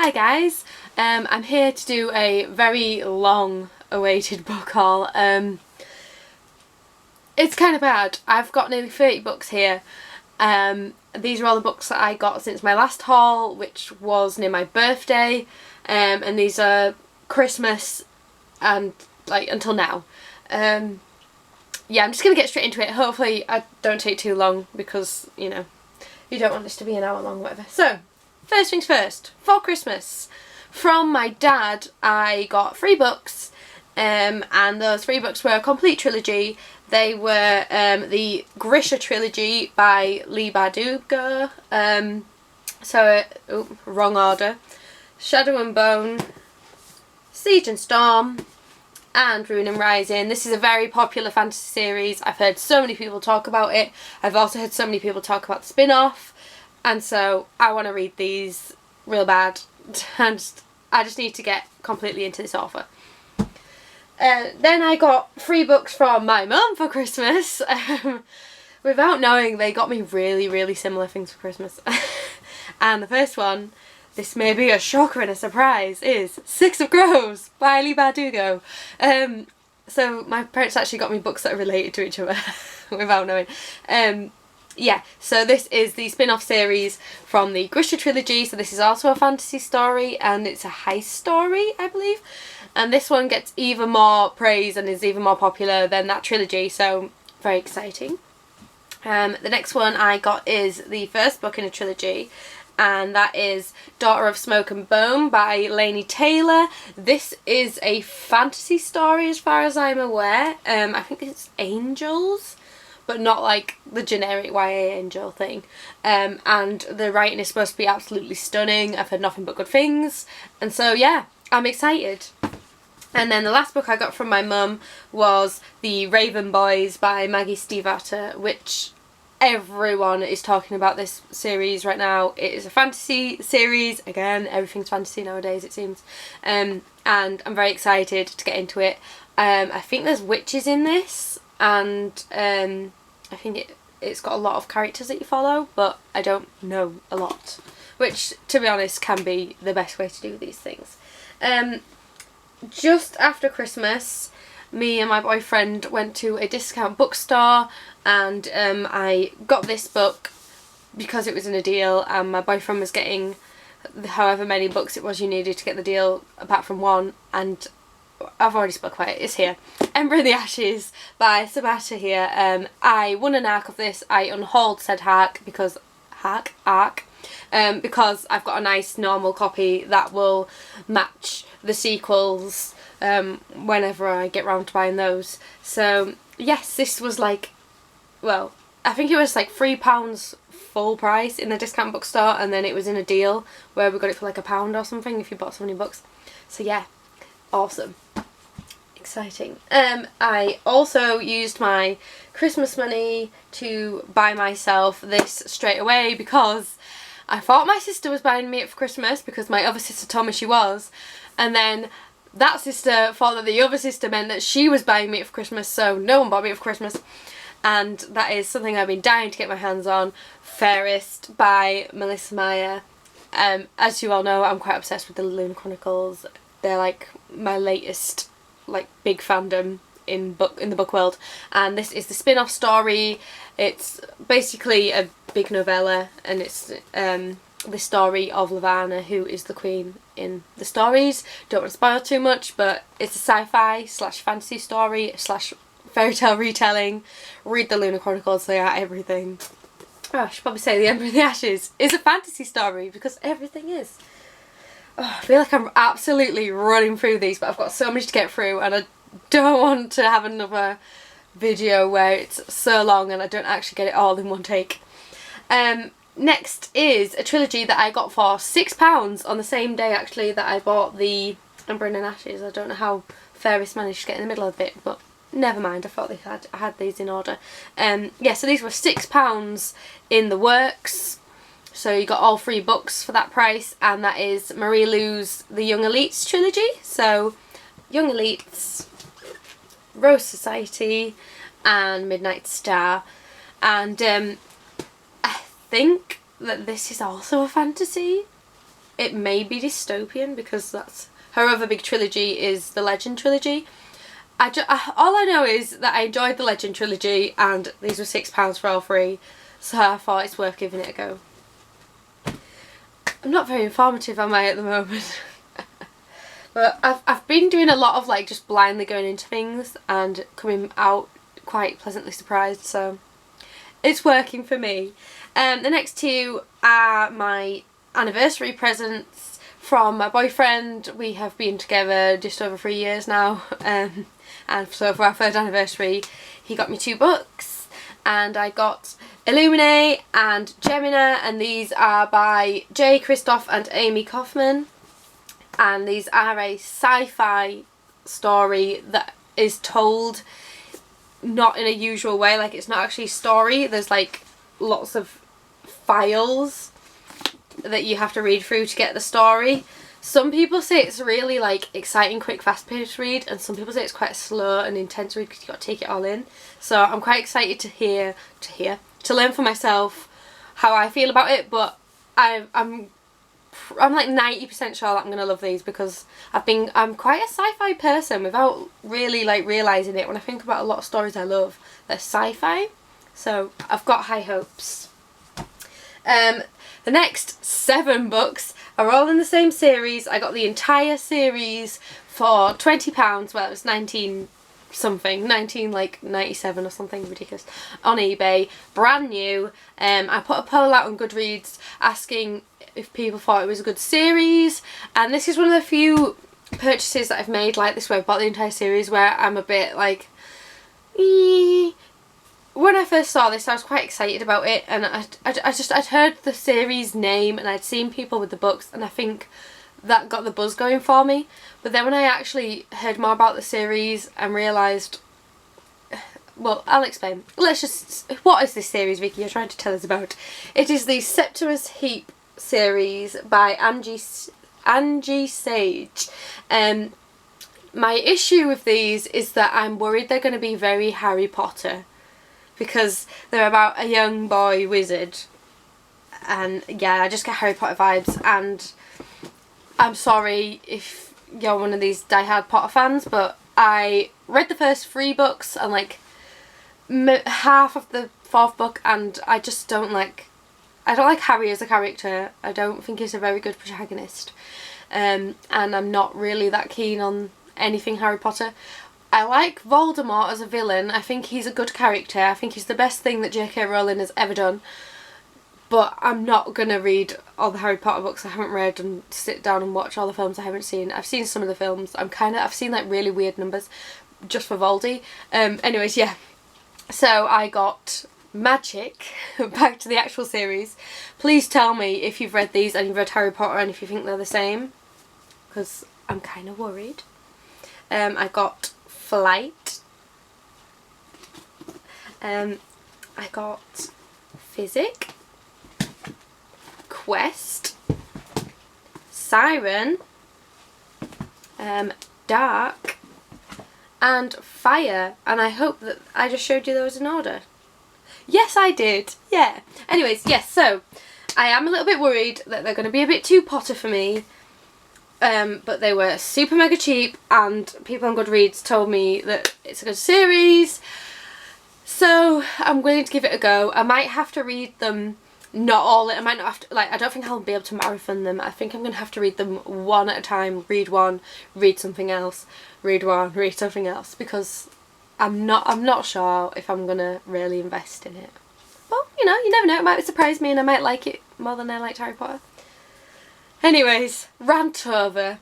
Hi guys, I'm here to do a very long awaited book haul. It's kind of bad. I've got nearly 30 books here. These are all the books that I got since my last haul, which was near my birthday, and these are Christmas and like until now. Yeah, I'm just going to get straight into it. Hopefully I don't take too long because, you know, you don't want this to be an hour long, whatever. So, first things first, for Christmas, from my dad I got 3 books, and those 3 books were a complete trilogy. They were the Grisha trilogy by Leigh Bardugo, wrong order, Shadow and Bone, Siege and Storm, and Rune and Rising. This is a very popular fantasy series. I've heard so many people talk about it. I've also heard so many people talk about the spin-off, and so I want to read these real bad. I just need to get completely into this author. Then I got 3 books from my mum for Christmas. Without knowing, they got me really similar things for Christmas. And the first one, this may be a shocker and a surprise, is Six of Crows by Leigh Bardugo. So my parents actually got me books that are related to each other without knowing. Yeah, so this is the spin-off series from the Grisha trilogy. So this is also a fantasy story and it's a heist story, I believe. And this one gets even more praise and is even more popular than that trilogy, so very exciting. The next one I got is the first book in a trilogy, and that is Daughter of Smoke and Bone by Laini Taylor. This is a fantasy story as far as I'm aware. I think it's angels, but not like the generic YA angel thing. And the writing is supposed to be absolutely stunning. I've heard nothing but good things, and so yeah, I'm excited. And then the last book I got from my mum was The Raven Boys by Maggie Stiefvater, which everyone is talking about this series right now. It is a fantasy series. Again, everything's fantasy nowadays, it seems. And I'm very excited to get into it. I think there's witches in this, and I think it's got a lot of characters that you follow, but I don't know a lot, which, to be honest, can be the best way to do these things. Just after Christmas, me and my boyfriend went to a discount bookstore, and I got this book because it was in a deal, and my boyfriend was getting however many books it was you needed to get the deal apart from one, and I've already spoke about it. It's here. Ember in the Ashes by Sabata here. I won an arc of this. I unhauled said arc because because I've got a nice normal copy that will match the sequels whenever I get round to buying those. So yes, this was like, well, I think it was like £3 full price in the discount bookstore, and then it was in a deal where we got it for like £1 or something if you bought so many books. So yeah, awesome. Exciting. I also used my Christmas money to buy myself this straight away because I thought my sister was buying me it for Christmas because my other sister told me she was, and then that sister thought that the other sister meant that she was buying me it for Christmas, so no one bought me it for Christmas. And that is something I've been dying to get my hands on, Fairest by Melissa Meyer. As you all know, I'm quite obsessed with the Lunar Chronicles. They're like my latest like big fandom in the book world, and this is the spin-off story. It's basically a big novella, and it's the story of Lavanna, who is the queen in the stories. Don't want to spoil too much, but it's a sci-fi / fantasy story / fairy tale retelling. Read the Lunar Chronicles, they are everything. Oh, I should probably say The Ember in the Ashes is a fantasy story because everything is. Oh, I feel like I'm absolutely running through these, but I've got so much to get through, and I don't want to have another video where it's so long and I don't actually get it all in one take. Next is a trilogy that I got for £6 on the same day actually that I bought the Ember in the Ashes. I don't know how Fairest managed to get in the middle of it, but never mind, I thought I had these in order. Yeah, so these were £6 in the works. So you got all 3 books for that price, and that is Marie Lu's The Young Elites trilogy. So Young Elites, Rose Society, and Midnight Star. And I think that this is also a fantasy. it may be dystopian because that's her other big trilogy is the Legend trilogy. All I know is that I enjoyed the Legend trilogy and these were £6 for all three, so I thought it's worth giving it a go. I'm not very informative, am I, at the moment? But I've been doing a lot of like just blindly going into things and coming out quite pleasantly surprised, so it's working for me. The next two are my anniversary presents from my boyfriend. We have been together just over 3 years now, and so for our third anniversary he got me 2 books, and I got Illuminate and Gemina, and these are by Jay Kristoff and Amy Kaufman, and these are a sci-fi story that is told not in a usual way. Like, it's not actually a story, there's like lots of files that you have to read through to get the story. Some people say it's really like exciting, quick, fast-paced read, and some people say it's quite a slow and intense read because you've got to take it all in. So I'm quite excited to learn for myself how I feel about it, but I'm like 90% sure that I'm gonna love these because I'm quite a sci-fi person without really like realising it. When I think about a lot of stories I love, they're sci-fi, so I've got high hopes. The next 7 books are all in the same series. I got the entire series for £20. Well, it was 19 something, 1997 or something ridiculous on eBay, brand new. I put a poll out on Goodreads asking if people thought it was a good series, and this is one of the few purchases that I've made like this where I've bought the entire series where I'm a bit like, when I first saw this I was quite excited about it, and I'd heard the series name and I'd seen people with the books, and I think that got the buzz going for me. But then when I actually heard more about the series and realised, well, I'll explain. What is this series, Vicky, you're trying to tell us about? It is the Septimus Heap series by Angie Sage. My issue with these is that I'm worried they're going to be very Harry Potter, because they're about a young boy wizard, and yeah, I just get Harry Potter vibes, and I'm sorry if you're one of these die-hard Potter fans, but I read the first 3 books and like half of the 4th book, and I just don't like Harry as a character. I don't think he's a very good protagonist, and I'm not really that keen on anything Harry Potter. I like Voldemort as a villain. I think he's a good character. I think he's the best thing that J.K. Rowling has ever done. But I'm not going to read all the Harry Potter books I haven't read and sit down and watch all the films I haven't seen. I've seen some of the films. I've seen like really weird numbers just for Voldy. Anyways, yeah. So I got Magic, back to the actual series. Please tell me if you've read these and you've read Harry Potter and if you think they're the same, because I'm kind of worried. I got Flight. I got Physic, Quest, Siren, Dark, and Fire, and I hope that I just showed you those in order. Yes, I did. Yeah. Anyways, yes, so I am a little bit worried that they're going to be a bit too Potter for me. But they were super mega cheap, and people on Goodreads told me that it's a good series, so I'm willing to give it a go. I might have to read them, not all. I might not have to, like, I don't think I'll be able to marathon them. I think I'm going to have to read them one at a time. Read one, read something else, read one, read something else, because I'm not sure if I'm going to really invest in it. Well, you know, you never know, it might surprise me and I might like it more than I liked Harry Potter. Anyways, rant over.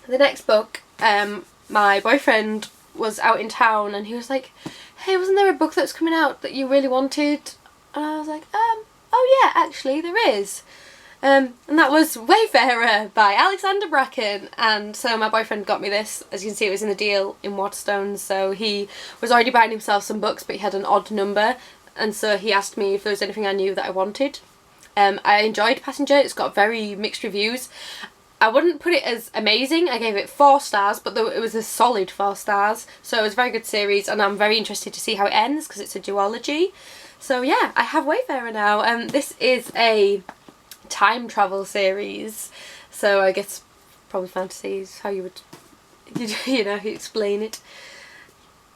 The next book, my boyfriend was out in town and he was like, hey, wasn't there a book that's coming out that you really wanted? And I was like, oh yeah, actually there is. And that was Wayfarer by Alexander Bracken. And so my boyfriend got me this. As you can see, it was in the deal in Waterstones, so he was already buying himself some books, but he had an odd number, and so he asked me if there was anything I knew that I wanted. I enjoyed Passenger. It's got very mixed reviews. I wouldn't put it as amazing. I gave it 4 stars, but it was a solid 4 stars. So it was a very good series, and I'm very interested to see how it ends because it's a duology. So yeah, I have Wayfarer now. This is a time travel series. So I guess probably fantasy is how you would, you know, explain it.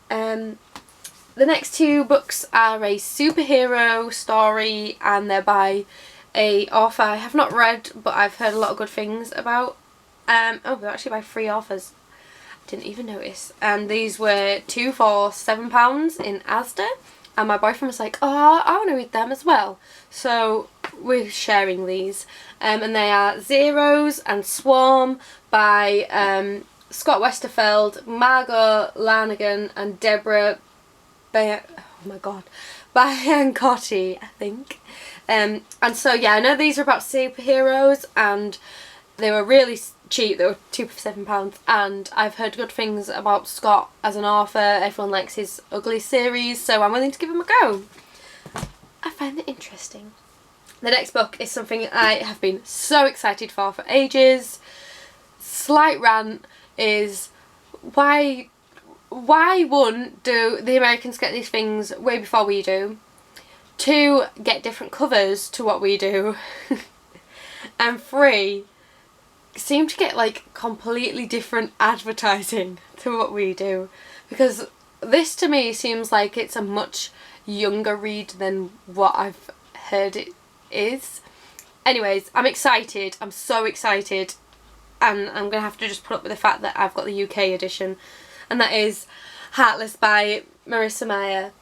The next two books are a superhero story, and they're by a author I have not read, but I've heard a lot of good things about. Oh, they're actually by 3 authors. I didn't even notice. And these were 2 for £7 in Asda. And my boyfriend was like, oh, I want to read them as well. So we're sharing these. And they are Zeros and Swarm by Scott Westerfeld, Margot Lanigan and Deborah Biancotti, I think. And so yeah, I know these are about superheroes, and they were really cheap. They were 2 for £7, and I've heard good things about Scott as an author. Everyone likes his Ugly series, so I'm willing to give him a go. I find it interesting. The next book is something I have been so excited for ages. Slight rant is why one, do the Americans get these things way before we do? 2, get different covers to what we do. And 3, seem to get like completely different advertising to what we do. Because this to me seems like it's a much younger read than what I've heard it is. Anyways, I'm excited. I'm so excited. And I'm going to have to just put up with the fact that I've got the UK edition. And that is Heartless by Marissa Meyer.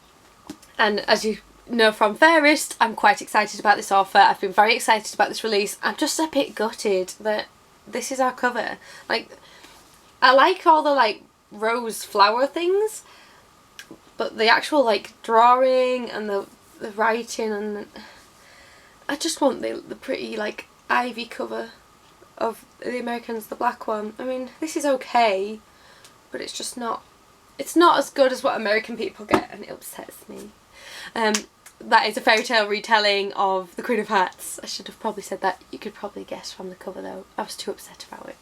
And as you know from Fairest, I'm quite excited about this author. I've been very excited about this release. I'm just a bit gutted that this is our cover. Like, I like all the like rose flower things, but the actual like drawing and the writing, and I just want the pretty like ivy cover of the Americans, the black one. I mean, this is okay, but it's just not, it's not as good as what American people get, and it upsets me. That is a fairy tale retelling of The Queen of Hearts. I should have probably said that. You could probably guess from the cover though. I was too upset about it.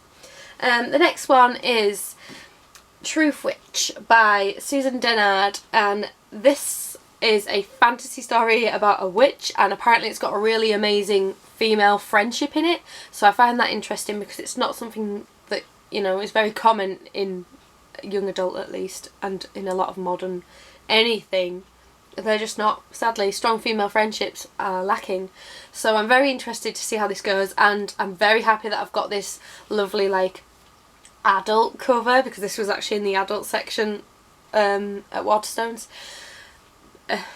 The next one is Truth Witch by Susan Dennard, and this is a fantasy story about a witch, and apparently it's got a really amazing female friendship in it. So I find that interesting because it's not something that, you know, is very common in young adult at least, and in a lot of modern anything. They're just not, sadly, strong female friendships are lacking. So I'm very interested to see how this goes, and I'm very happy that I've got this lovely like adult cover, because this was actually in the adult section at Waterstones,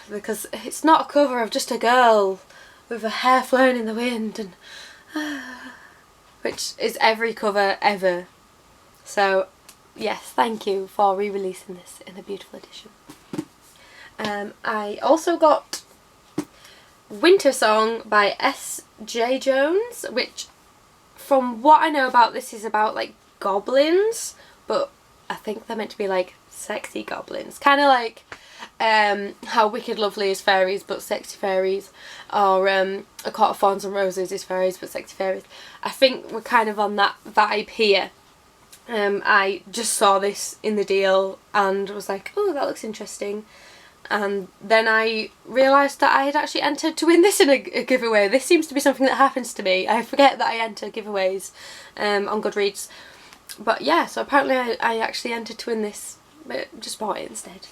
because it's not a cover of just a girl with her hair flowing in the wind, and which is every cover ever. So yes, thank you for re-releasing this in a beautiful edition. I also got Winter Song by S.J. Jones, which from what I know about this is about like goblins, but I think they're meant to be like sexy goblins, kind of like how Wicked Lovely is fairies but sexy fairies, or A Court of Thorns and Roses is fairies but sexy fairies. I think we're kind of on that vibe here. I just saw this in the deal and was like, oh, that looks interesting. And then I realised that I had actually entered to win this in a giveaway. This seems to be something that happens to me. I forget that I enter giveaways on Goodreads. But yeah, so apparently I actually entered to win this, but just bought it instead.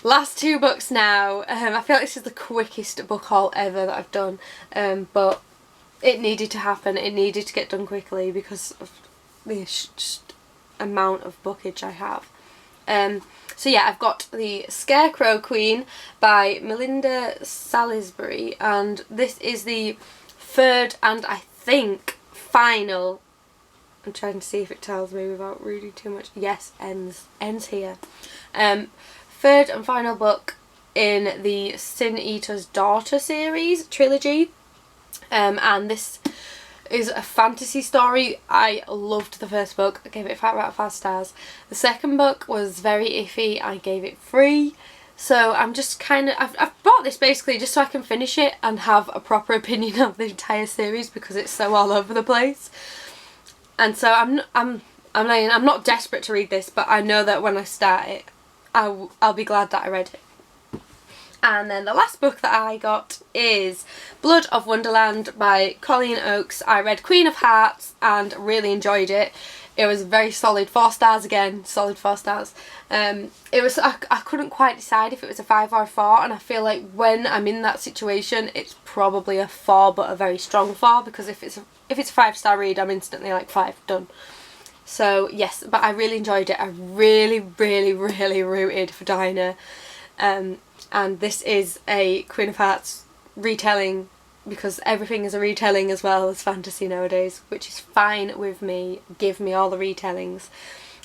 Last 2 books now. I feel like this is the quickest book haul ever that I've done. But it needed to happen. It needed to get done quickly because of the just amount of bookage I have. So yeah, I've got The Scarecrow Queen by Melinda Salisbury, and this is the 3rd and I think final, I'm trying to see if it tells me without reading too much, yes, ends here. 3rd and final book in the Sin Eater's Daughter series trilogy, and this is a fantasy story. I loved the 1st book. I gave it 5 out of 5 stars. The 2nd book was very iffy. I gave it 3. So I'm just kind of, I've bought this basically just so I can finish it and have a proper opinion of the entire series because it's so all over the place. And so I'm not desperate to read this, but I know that when I start it, I'll be glad that I read it. And then the last book that I got is Blood of Wonderland by Colleen Oakes. I read Queen of Hearts and really enjoyed it. It was very solid, 4 stars again, solid 4 stars. It was, I couldn't quite decide if it was a 5 or a 4, and I feel like when I'm in that situation it's probably a 4, but a very strong 4, because if it's a 5-star read I'm instantly like 5, done. So yes, but I really enjoyed it. I really rooted for Dinah. And this is a Queen of Hearts retelling, because everything is a retelling as well as fantasy nowadays, which is fine with me. Give me all the retellings.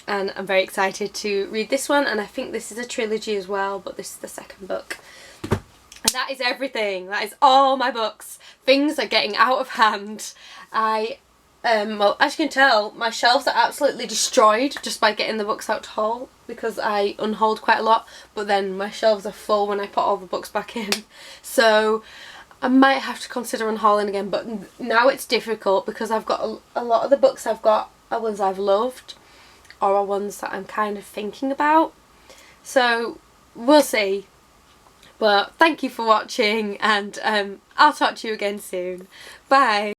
And I'm very excited to read this one, and I think this is a trilogy as well, but this is the second book. And that is everything. That is all my books. Things are getting out of hand. Well, as you can tell, my shelves are absolutely destroyed just by getting the books out to haul, because I unhauled quite a lot, but then my shelves are full when I put all the books back in. So I might have to consider unhauling again, but now it's difficult because I've got a lot of the books I've got are ones I've loved, or are ones that I'm kind of thinking about. So we'll see. But thank you for watching, and I'll talk to you again soon. Bye!